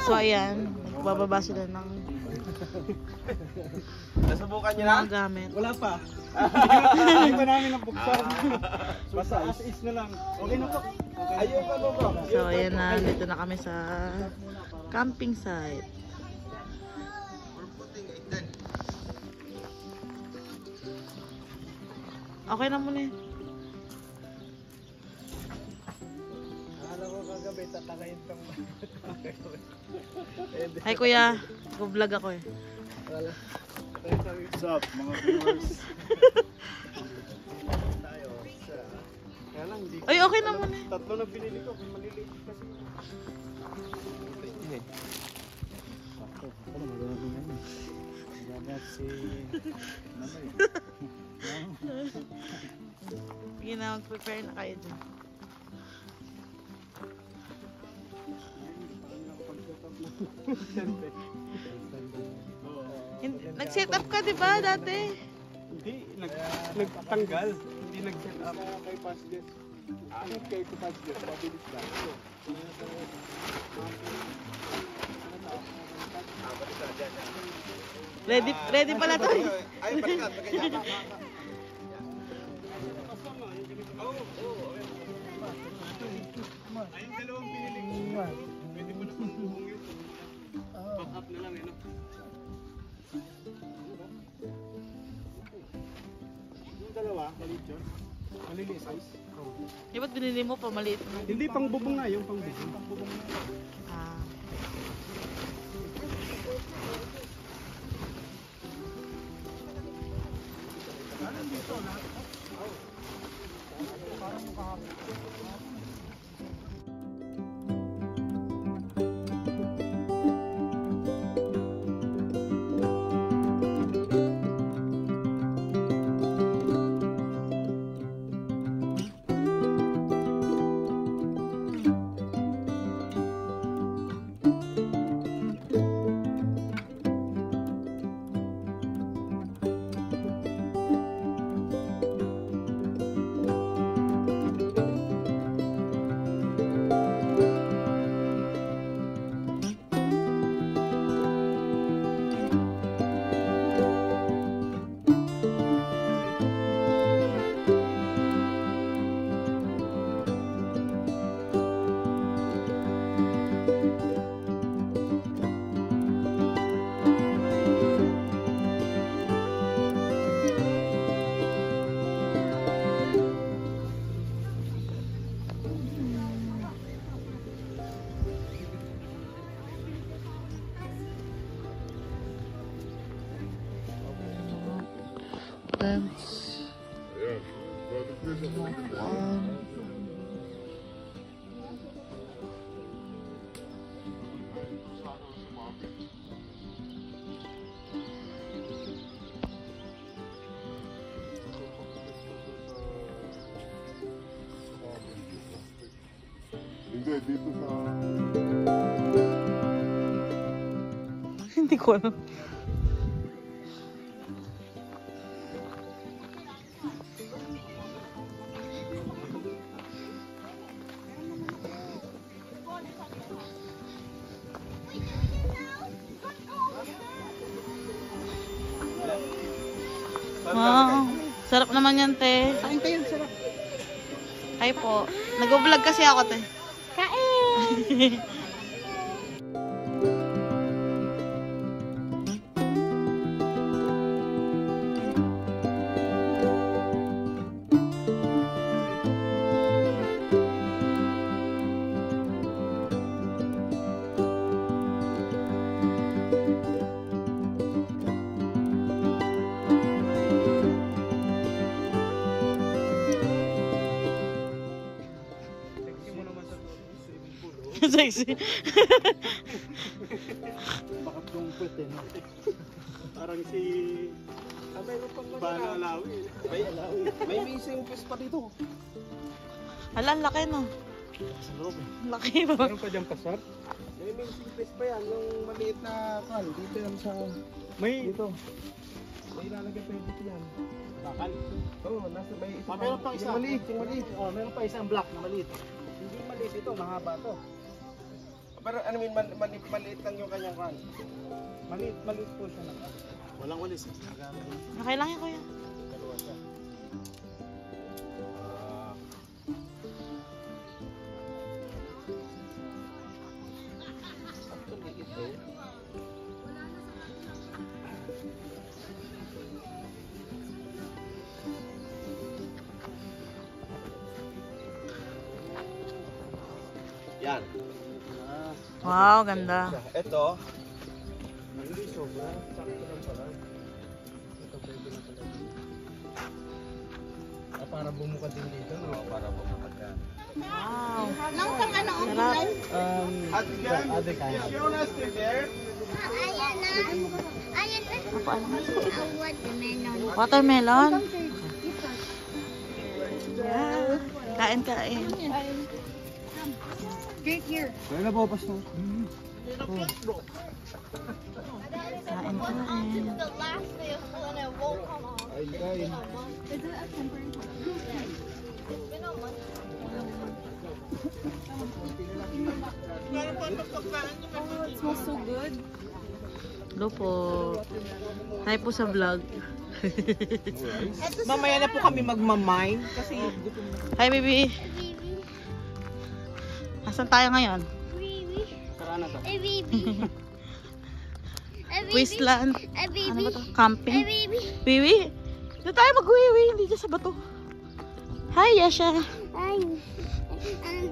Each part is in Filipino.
So ayan, nagbababa sila ng nasubukan niyo na? mga gamit. Wala pa. Hindi pa namin nabuksan. Basta as is na lang. Okay na po. Ayun pa po. So ayan na, dito na kami sa camping site. Okay na muna eh. Akala ko kagabi tatakayin kang Hi kuya, nag-vlog ako eh. What's up mga viewers? Tayo sa... Kaya lang hindi ko... Ay, okay naman eh. Tatlo na binili ko, maliliit kasi. Sakto, ako na maganda na yun. Maganda si... Nanay. Sige na, mag-prepare na kayo dyan. Nag-set up ka diba dati? Hindi, nagtanggal. Hindi nag-set up. Kay Pasges. Kay Pasges, mabilis lang. Ready pala to. Ay, balikat. Ayun dalawang pinili ko. Pwede mo naman buhong yun. Top up na lang eh, no? Yung dalawa, maliit yun. Maliliit size. Di ba't binili mo pa maliit na? Hindi, pang bubong nga yung pang bubong. Pang bubong nga. Ah. Tents. Hindi, dito sa... Hindi ko alam. Wow, sarap naman yan, te. Kain kayo, sarap. Hi po. Nag-vlog kasi ako, te. Kain! Sexy. Baka tungkot eh. No? Parang si... Bano Alawi. May missing piece pa dito. Hala, ang laki no. Sa loob eh. Laki mo. Meron pa dyan pasar? May missing piece pa yan. Yung maliit na kan. Dito yan sa... May... Dito. May ilalagay pa yung dito yan. Bakal? Oo, nasa may isa. Meron pang isa. Yung maliit, yung maliit. Oh, meron pa isang block na maliit. Hindi maliit ito, mahaba to. Pero ano mean, maliit lang yung kanyang kan. Maliit po siya na. Walang walis. Okay lang yan, kuya. Dalawa siya. Yan. Wow, ganda. Ito. Hindi sobra. Sakto lang pala. Ito pwede na pala. Para bumuka din dito, no? Oo, para bumukad ka. Wow. Nang pang ano ang Sarap. kulay? Other kind. Ayan na. Ayan na. Paano? Ang watermelon. Watermelon? Yeah. Kain. Drink here. Kaya na po, pasto. Kain. The last day of school and it won't come off. Ay, kain. Is it a temporary? It's been a month. Oh, it smells so good. Hello po. Hi po sa vlog. Mamaya na po kami magmamine kasi Hi, baby. Baby, Nasaan tayo ngayon? baby, Tara na to. baby. Wasteland. Baby, Ano ba to? Camping? baby. Wiwi? Hindi tayo mag-wiwi. Hindi dyan sa bato. Hi, Yasha. Ay, baby.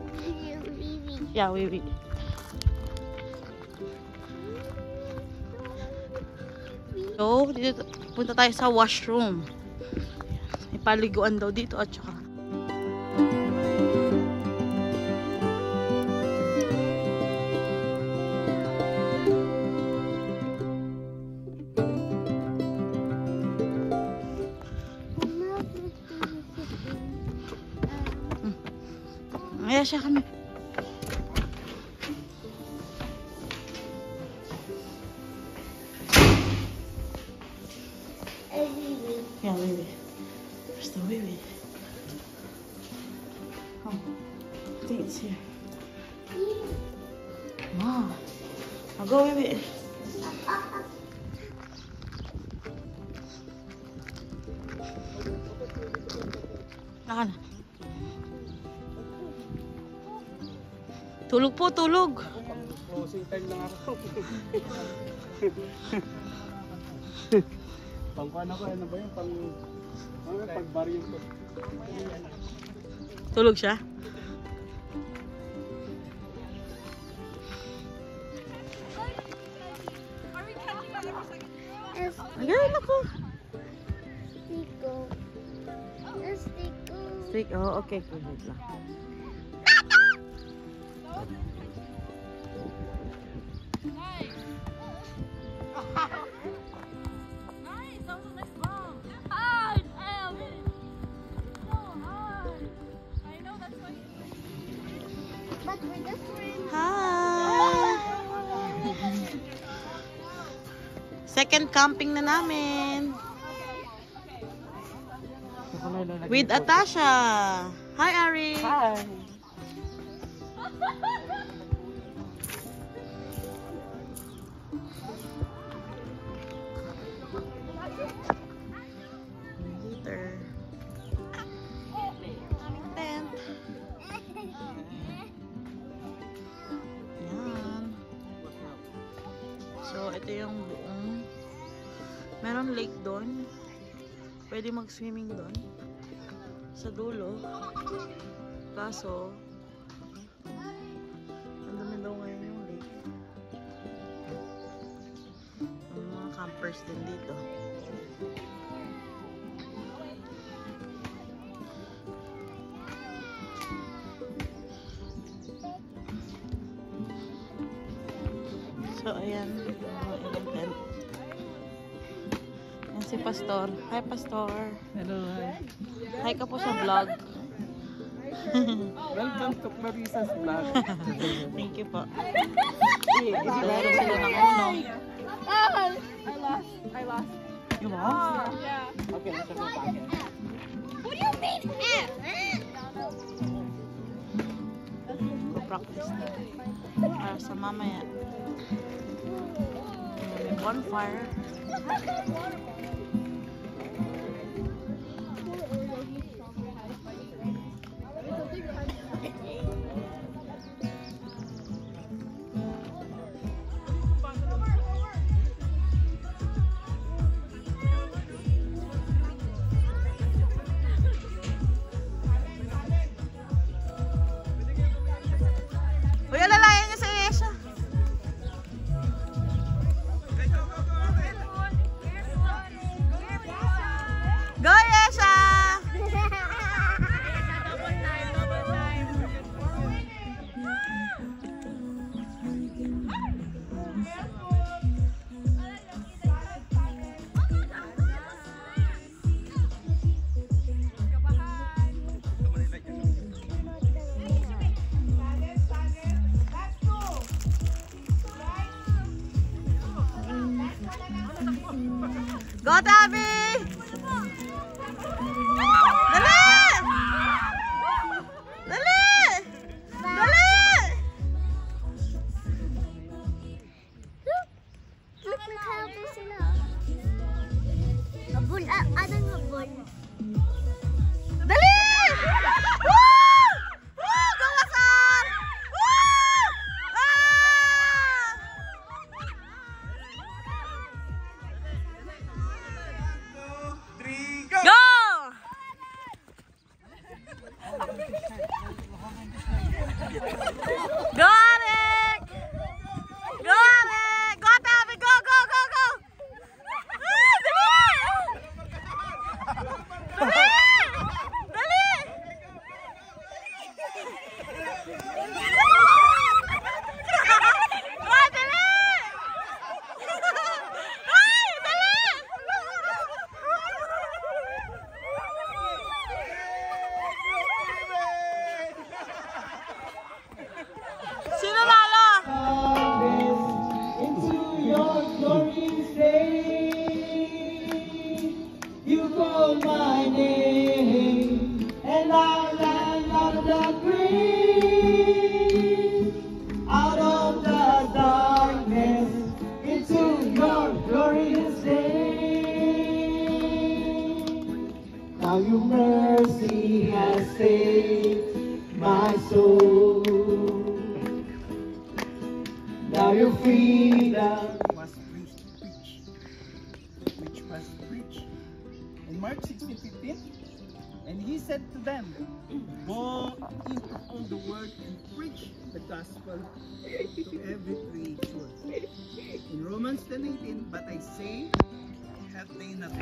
Yeah, wiwi. So, dito, punta tayo sa washroom. May paliguan daw dito at saka. Ayan siya kami. Yeah, baby. Where's the baby? Oh, I think it's here. Wow. I'll go, baby. Naka na. Tulog po, tulog. Closing time lang ako. Pangkuhan ako, ano ba yun? Pag-barrio ko. Tulog siya? Again ako. Stico. Stico. Stick, oh, okay. Wait lang. But we're just wearing. Hi! Second camping na namin. With Atasha. Hi, Ari. hi. Later. Tent. Yan. So, ito yung buong. Meron lake doon. Pwede mag-swimming doon. Sa dulo. Kaso, ang dami daw ngayon yung lake. Ang mga campers din dito. So, ayan. Tent. Ayan si Pastor. Hi, Pastor. Hello, hi. Hi ka po sa vlog. Welcome to Clarissa's vlog. Thank you po. Meron sila ng uno. I lost. You lost? Yeah. Okay, let's go back. What do you mean F? Practice na. Para sa mamaya. May bonfire. Uy, alalayan niya si Esha. Go, Esha! Go, Tabi! Dali! Dali! Dali! Magkakabo sila. Habol, anong habol? Dali! Woo! Woo! Go, Wasan! Woo! Ah! Go! Go, Alec! Go, Alec! Go, Tabi! Go, go, go, go! Ah, dali! Dali! Dali! Go, dali! Ay, dali! Sino lalo? Into your glorious day, you call my name, and I'll land out of the grave, out of the darkness, into your glorious day. Now your mercy has saved my soul. Now your freedom must preach, which must preach. In Mark 16:15, and he said to them, go into all the world and preach the gospel to every creature. In Romans 10:18, but I say, have they not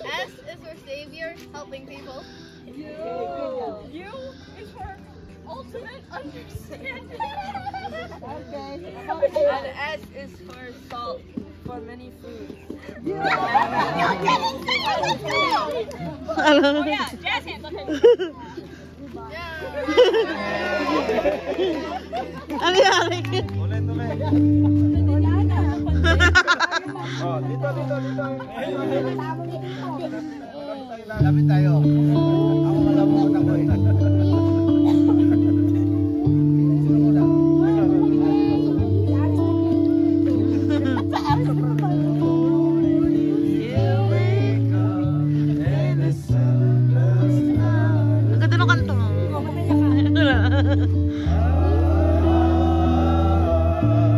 S is for Savior, helping people. U is for ultimate understanding. And S is for salt, for many foods. Oh yeah, jazz hands, okay. Ano yan? Oh, dito. Lapit tayo. Ako wala mo na ko eh. Sino muna? Ang ganda ng kanto.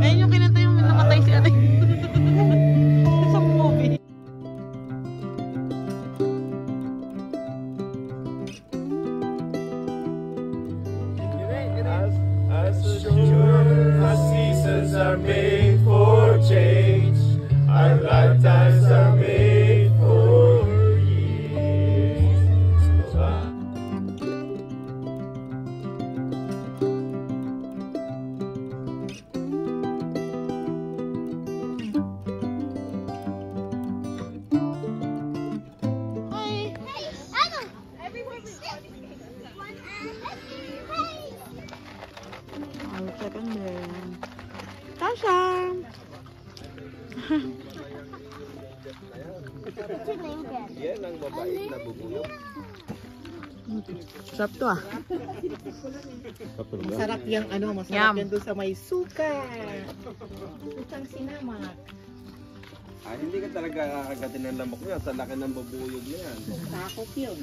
Ayun yung kinanta yung namatay si ate. Sa movie. As sure as seasons are made for change, our lifetimes are made for years. Hi. Hey, Adam! Everyone's one and hey! I'll check in there. Tasha! What's your name again? Yan ang babae na bubuyog. Sarap to ah. Masarap yung ano, Yum. masarap yan doon sa may suka. Sukang sinamak. Ah, hindi ka talaga kakagatin ng lamok niya. Sa laki ng bubuyog niya yan. Sakop yun.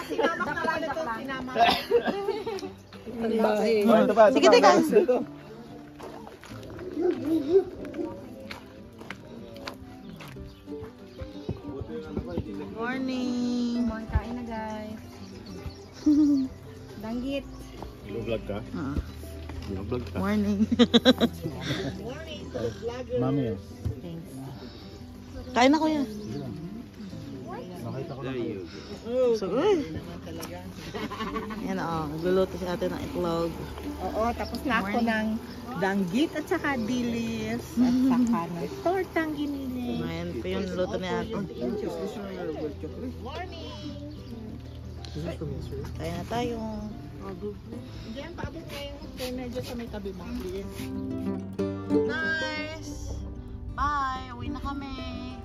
Sinamak na lang ito, sinamak. Oh, ito pa, ito Sige, pa. teka. Ito. Morning. Kain na guys. Danggit. Vlog ka? Ah, Vlog ka? morning. Morning to the vlogger. Mami, Kain ako yan. nakita ko na. So, Naman talaga. yan o. Nagluluto si ate ng itlog. Oo, tapos na ako Morning. ng danggit at saka dilis at saka ng tortang giniling. Ngayon pa yung luto ni ate. Morning! Kain na tayo. Diyan, paabot ngayon kay medyo sa may tabi mo, please. Nice! Bye! Uwi na kami.